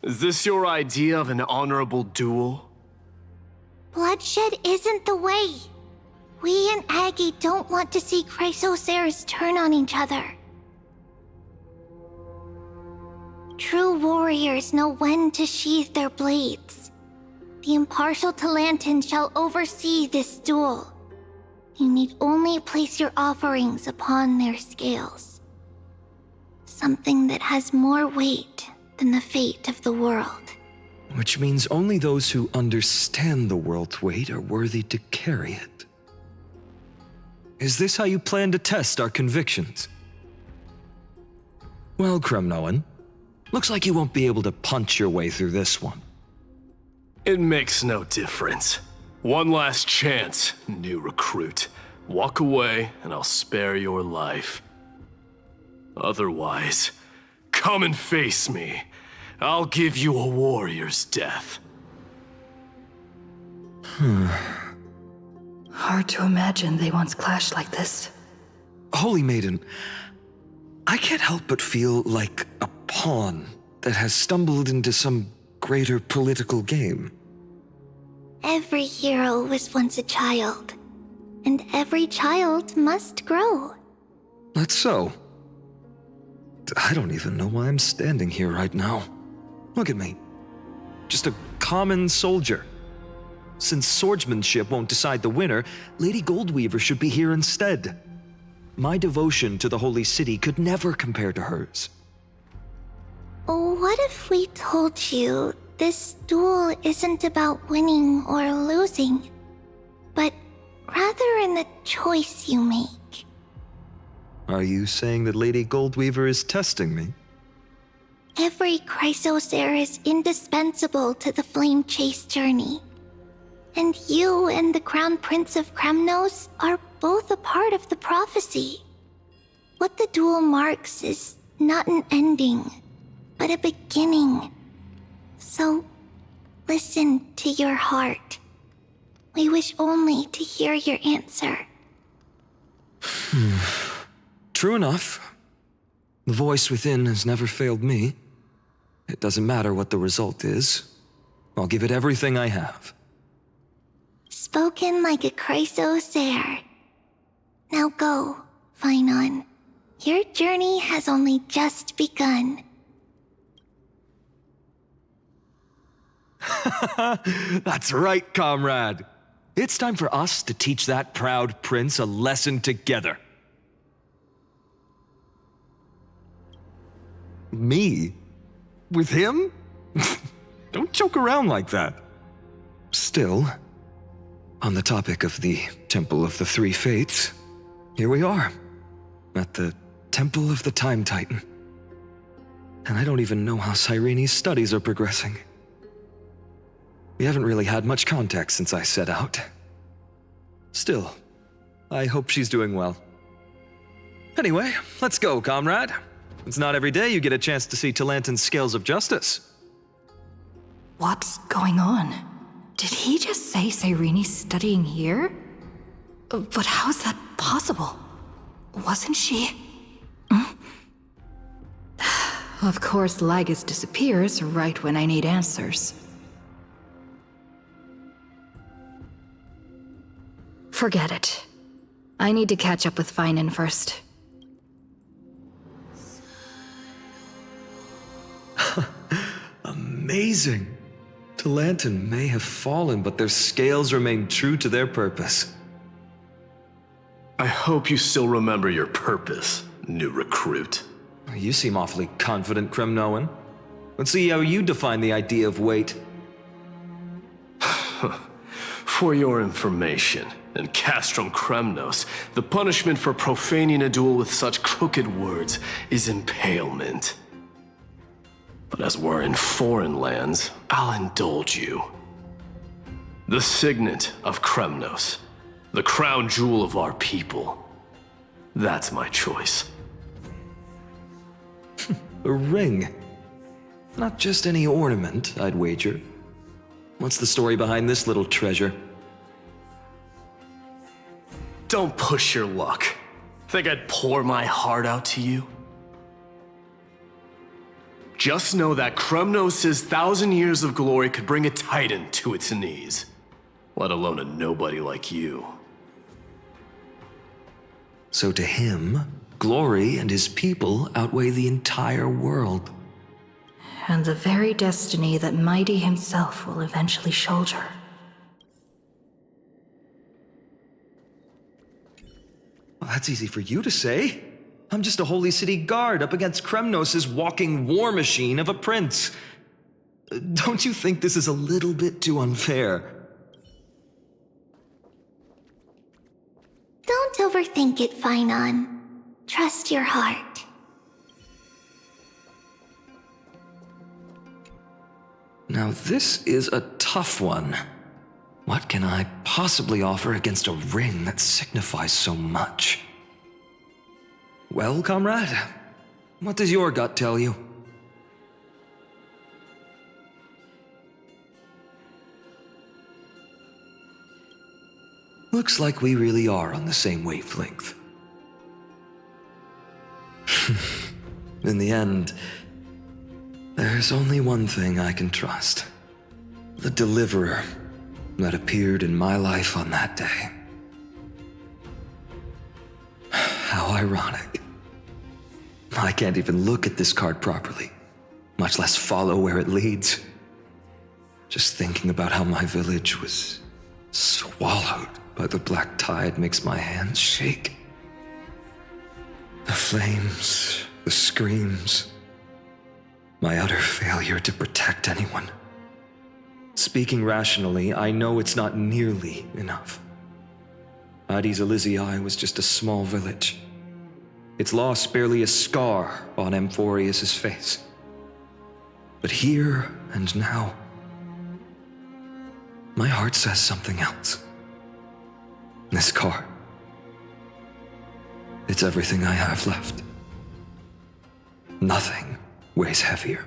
Is this your idea of an honorable duel? Bloodshed isn't the way. We and Aggie don't want to see Chrysoceres turn on each other. True warriors know when to sheathe their blades. The impartial Talantan shall oversee this duel. You need only place your offerings upon their scales. Something that has more weight than the fate of the world. Which means only those who understand the world's weight are worthy to carry it. Is this how you plan to test our convictions? Well, Kremnoan, looks like you won't be able to punch your way through this one. It makes no difference. One last chance, new recruit. Walk away and I'll spare your life. Otherwise, come and face me. I'll give you a warrior's death. Hard to imagine they once clashed like this. Holy Maiden, I can't help but feel like a pawn that has stumbled into some greater political game. Every hero was once a child, and every child must grow. That's so. I don't even know why I'm standing here right now. Look at me. Just a common soldier. Since swordsmanship won't decide the winner, Lady Goldweaver should be here instead. My devotion to the Holy City could never compare to hers. What if we told you this duel isn't about winning or losing, but rather in the choice you make? Are you saying that Lady Goldweaver is testing me? Every Chrysocer is indispensable to the Flame Chase journey. And you and the Crown Prince of Kremnos are both a part of the prophecy. What the duel marks is not an ending, but a beginning. So, listen to your heart. We wish only to hear your answer. True enough. The voice within has never failed me. It doesn't matter what the result is. I'll give it everything I have. Spoken like a Chrysocer. Now go, Finon. Your journey has only just begun. That's right, comrade. It's time for us to teach that proud prince a lesson together. Me? With him? Don't joke around like that. Still, on the topic of the Temple of the Three Fates, here we are, at the Temple of the Time Titan. And I don't even know how Cyrene's studies are progressing. We haven't really had much contact since I set out. Still, I hope she's doing well. Anyway, let's go, comrade. It's not every day you get a chance to see Talantan's scales of justice. What's going on? Did he just say Cyrene's studying here? But how's that possible? Wasn't she? Of course, Lagus disappears right when I need answers. Forget it. I need to catch up with Finon first. Amazing! Talantan may have fallen, but their scales remain true to their purpose. I hope you still remember your purpose, new recruit. You seem awfully confident, Kremnoan. Let's see how you define the idea of weight. For your information, in Castrum Kremnos, the punishment for profaning a duel with such crooked words is impalement. But as we're in foreign lands, I'll indulge you. The signet of Kremnos, the crown jewel of our people. That's my choice. A ring. Not just any ornament, I'd wager. What's the story behind this little treasure? Don't push your luck. Think I'd pour my heart out to you? Just know that Kremnos' 1,000 years of glory could bring a titan to its knees. Let alone a nobody like you. So to him, glory and his people outweigh the entire world. And the very destiny that Mighty himself will eventually shoulder. Well, that's easy for you to say. I'm just a holy city guard up against Kremnos' walking war machine of a prince. Don't you think this is a little bit too unfair? Don't overthink it, Finon. Trust your heart. Now this is a tough one. What can I possibly offer against a ring that signifies so much? Well, comrade, what does your gut tell you? Looks like we really are on the same wavelength. In the end, there's only one thing I can trust. The deliverer that appeared in my life on that day. How ironic. I can't even look at this card properly, much less follow where it leads. Just thinking about how my village was swallowed by the black tide makes my hands shake. The flames, the screams, my utter failure to protect anyone. Speaking rationally, I know it's not nearly enough. Addis Elysiae was just a small village. Its loss barely a scar on Amforeus' face. But here and now, my heart says something else. This card, it's everything I have left. Nothing weighs heavier.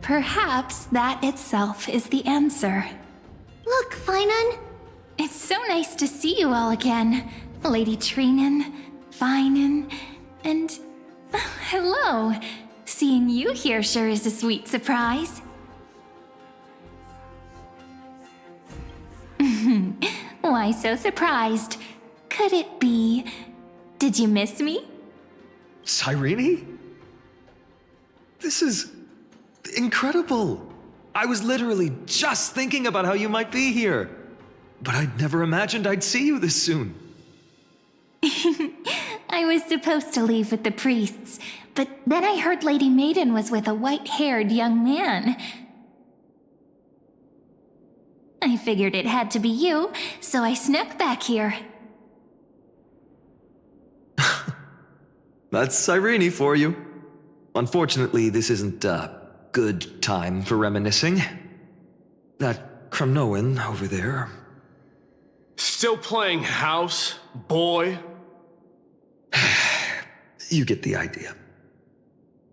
Perhaps that itself is the answer. Look, Finon. It's so nice to see you all again. Lady Treenan, Finon, and... hello. Seeing you here sure is a sweet surprise. Why so surprised? Could it be... Did you miss me? Cyrene? This is incredible. I was literally just thinking about how you might be here. But I'd never imagined I'd see you this soon. I was supposed to leave with the priests, but then I heard Lady Maiden was with a white-haired young man. I figured it had to be you, so I snuck back here. That's Cyrene for you. Unfortunately, this isn't a good time for reminiscing. That Kremnoan over there. Still playing house, boy? You get the idea.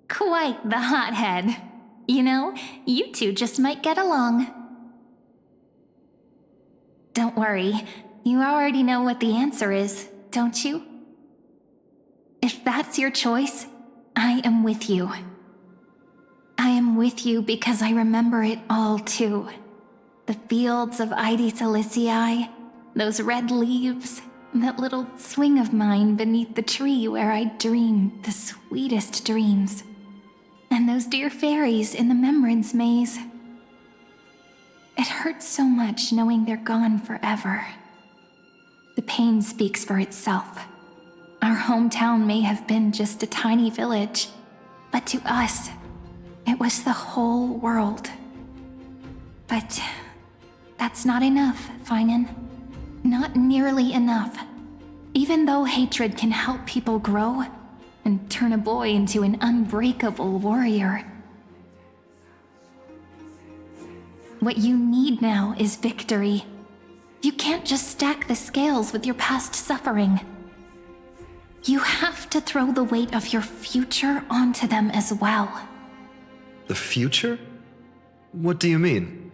Quite the hothead. You know, you two just might get along. Don't worry, you already know what the answer is, don't you? If that's your choice, I am with you. I am with you because I remember it all too. The fields of Addis Elysiae, those red leaves, that little swing of mine beneath the tree where I dreamed the sweetest dreams. And those dear fairies in the Memorance maze. It hurts so much knowing they're gone forever. The pain speaks for itself. Our hometown may have been just a tiny village, but to us, it was the whole world. But that's not enough, Finon. Not nearly enough. Even though hatred can help people grow and turn a boy into an unbreakable warrior. What you need now is victory. You can't just stack the scales with your past suffering. You have to throw the weight of your future onto them as well. The future? What do you mean?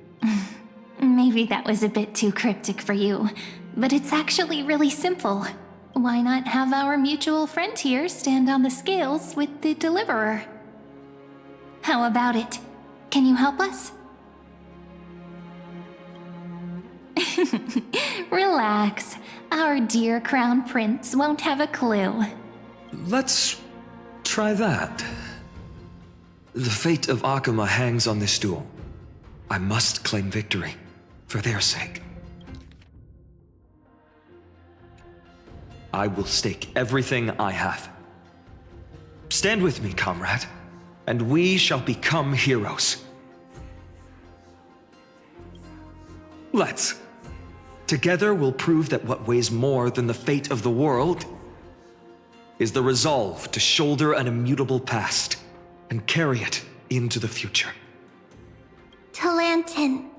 Maybe that was a bit too cryptic for you, but it's actually really simple. why not have our mutual friend here stand on the scales with the deliverer? How about it? Can you help us? Relax. Our dear Crown Prince won't have a clue. Let's try that. The fate of Akuma hangs on this duel. I must claim victory, for their sake. I will stake everything I have. Stand with me, comrade, and we shall become heroes. Let's. Together we'll prove that what weighs more than the fate of the world is the resolve to shoulder an immutable past and carry it into the future. Talantin,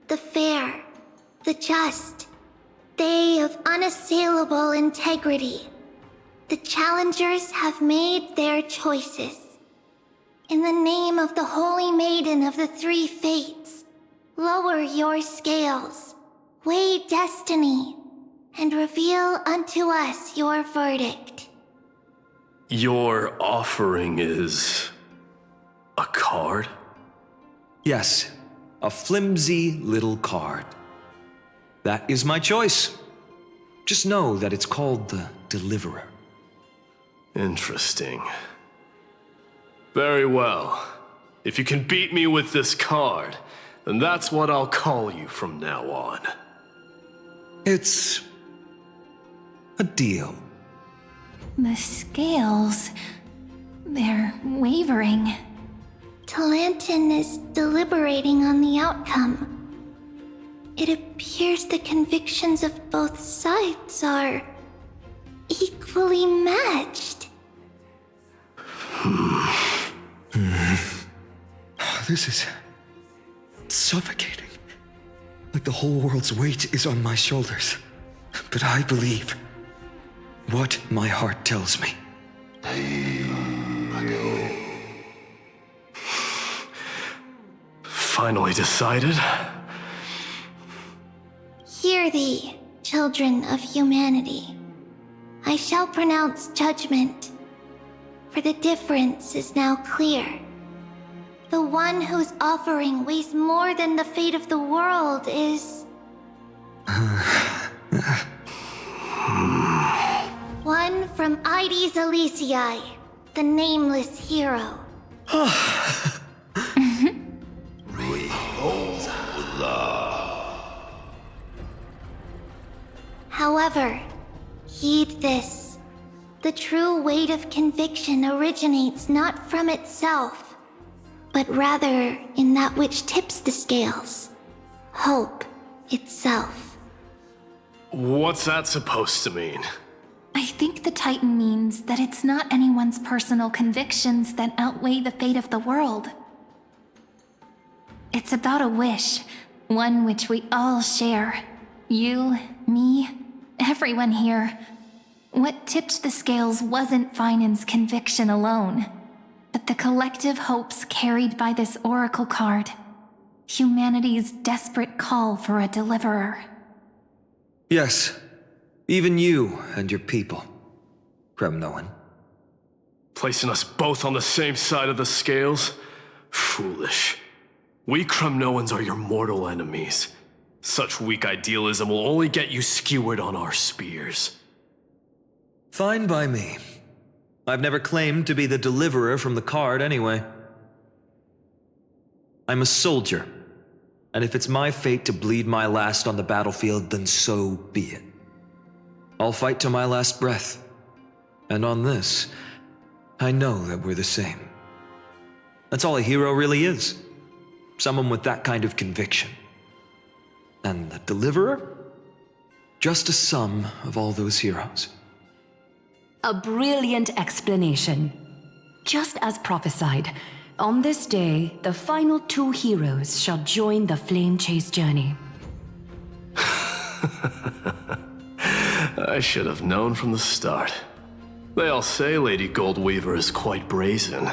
the fair, the just, they of unassailable integrity. The challengers have made their choices. In the name of the Holy Maiden of the Three Fates, lower your scales, weigh destiny, and reveal unto us your verdict. Your offering is a card? Yes, a flimsy little card. That is my choice. Just know that it's called the Deliverer. Interesting. Very well. If you can beat me with this card, then that's what I'll call you from now on. It's a deal. The scales... they're wavering. Talantin is deliberating on the outcome. It appears the convictions of both sides are equally matched. This is suffocating. Like the whole world's weight is on my shoulders. But I believe what my heart tells me. Finally decided? Hear thee, children of humanity. I shall pronounce judgment, for the difference is now clear. The one whose offering weighs more than the fate of the world is... one from Ides Elysiae, the nameless hero. However, heed this. The true weight of conviction originates not from itself, but rather in that which tips the scales. Hope itself. What's that supposed to mean? I think the Titan means that it's not anyone's personal convictions that outweigh the fate of the world. It's about a wish, one which we all share. You, me, everyone here. What tipped the scales wasn't Finan's conviction alone, but the collective hopes carried by this oracle card. Humanity's desperate call for a deliverer. Yes, even you and your people, Kremnoan. Placing us both on the same side of the scales? Foolish. We Kremnoans are your mortal enemies. Such weak idealism will only get you skewered on our spears. Fine by me. I've never claimed to be the deliverer from the card anyway. I'm a soldier, and if it's my fate to bleed my last on the battlefield, then so be it. I'll fight to my last breath. And on this, I know that we're the same. That's all a hero really is. Someone with that kind of conviction. And the deliverer? Just a sum of all those heroes. A brilliant explanation. Just as prophesied, on this day, the final two heroes shall join the flame chase journey. I should have known from the start. They all say Lady Goldweaver is quite brazen,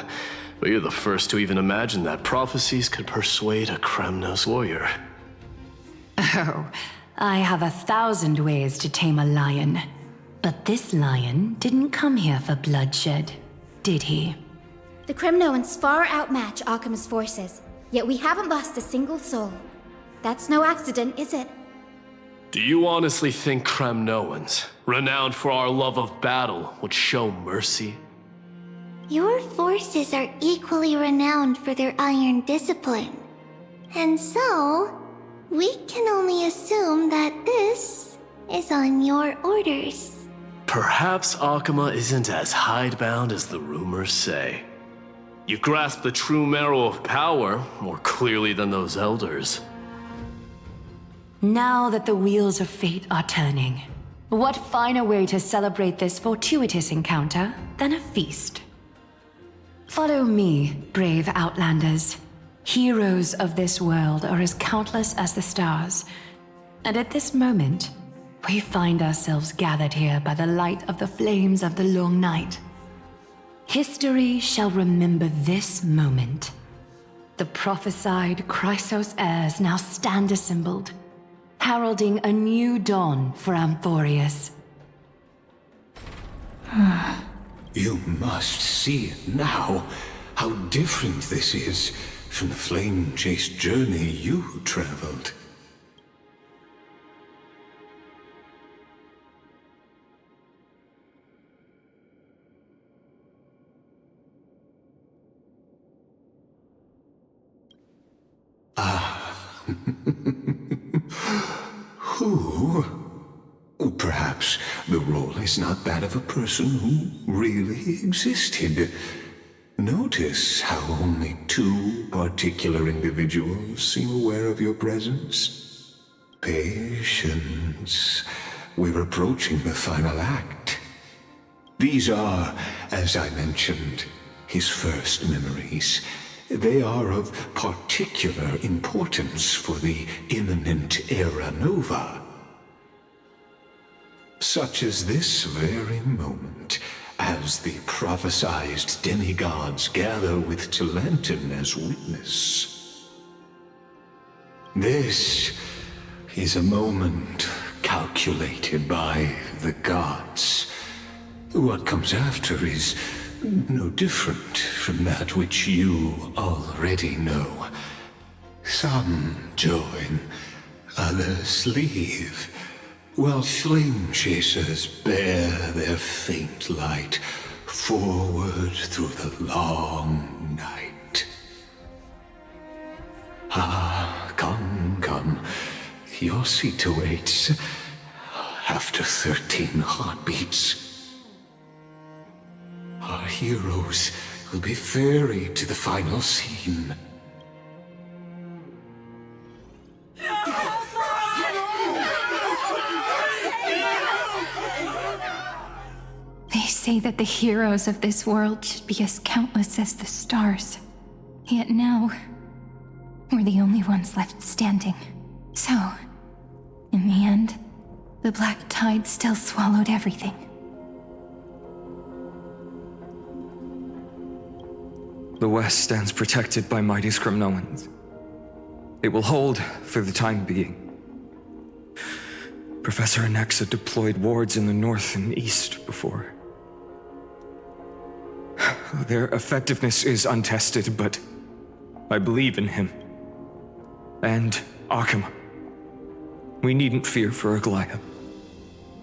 but you're the first to even imagine that prophecies could persuade a Kremnos warrior. Oh, I have 1,000 ways to tame a lion. But this lion didn't come here for bloodshed, did he? The Kremnoans far outmatch Akama's forces, yet we haven't lost a single soul. That's no accident, is it? Do you honestly think Kremnoans, renowned for our love of battle, would show mercy? Your forces are equally renowned for their iron discipline. And so, we can only assume that this is on your orders. Perhaps Akama isn't as hidebound as the rumors say. You grasp the true marrow of power more clearly than those elders. Now that the wheels of fate are turning, what finer way to celebrate this fortuitous encounter than a feast? Follow me, brave Outlanders. Heroes of this world are as countless as the stars, and at this moment, we find ourselves gathered here by the light of the flames of the long night. History shall remember this moment. The prophesied Chrysos heirs now stand assembled, heralding a new dawn for Amfореus. You must see it now, how different this is from the flame-chased journey you traveled. Who? Perhaps the role is not that of a person who really existed. Notice how only two particular individuals seem aware of your presence. Patience. We're approaching the final act. These are, as I mentioned, his first memories. They are of particular importance for the imminent Era Nova. Such as this very moment, as the prophesized demigods gather with Talentum as witness. This is a moment calculated by the gods. What comes after is no different from that which you already know. Some join, others leave, while flame chasers bear their faint light forward through the long night. Ah, come, come. Your seat awaits after 13 heartbeats. Our heroes will be ferried to the final scene. They say that the heroes of this world should be as countless as the stars. Yet now, we're the only ones left standing. So, in the end, the black tide still swallowed everything. The West stands protected by mighty Kremnoans. They will hold for the time being. Professor Anexa deployed wards in the north and east before. Their effectiveness is untested, but I believe in him. And Akama. We needn't fear for Aglaya.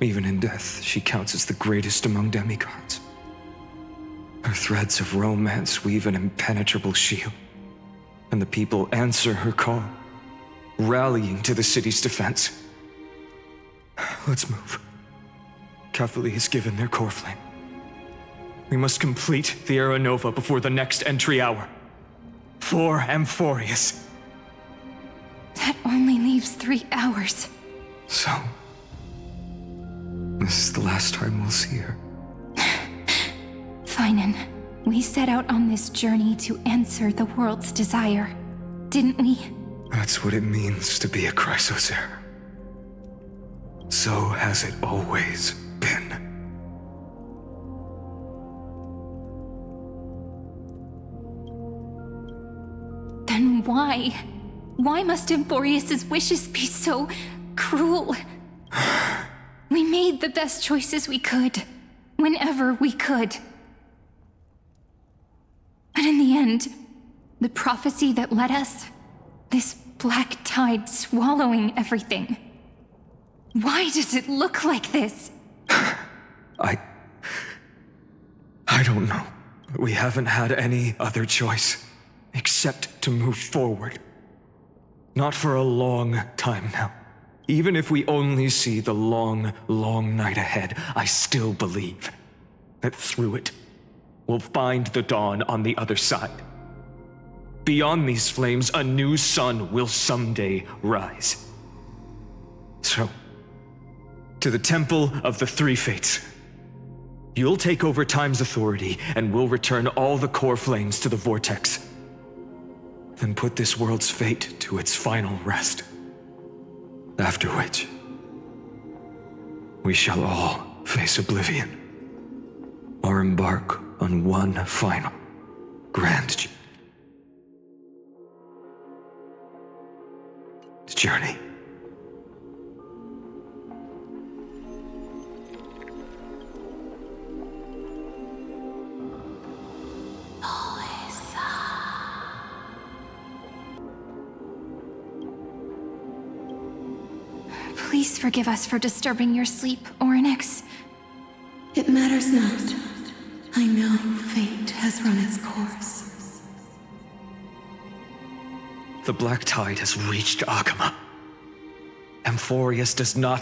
Even in death, she counts as the greatest among demigods. Her threads of romance weave an impenetrable shield, and the people answer her call, rallying to the city's defense. Let's move. Cavalry has given their core flame. We must complete the Era Nova before the next entry hour. For Amfореus. That only leaves 3 hours. So, this is the last time we'll see her. Finan, we set out on this journey to answer the world's desire, didn't we? That's what it means to be a Chrysos heir. So has it always been. Then why? Why must Amfореus' wishes be so cruel? We made the best choices we could, whenever we could. But in the end, the prophecy that led us, this black tide swallowing everything. Why does it look like this? I don't know. We haven't had any other choice, except to move forward. Not for a long time now. Even if we only see the long, long night ahead, I still believe that through it, we'll find the dawn on the other side. Beyond these flames, a new sun will someday rise. So, to the Temple of the Three Fates. You'll take over Time's authority, and we'll return all the core flames to the Vortex. Then put this world's fate to its final rest. After which, we shall all face oblivion, or embark on one final grand journey. Please forgive us for disturbing your sleep, Orynyx. It matters not. I know fate has run its course. The black tide has reached Akama. Amphorius does not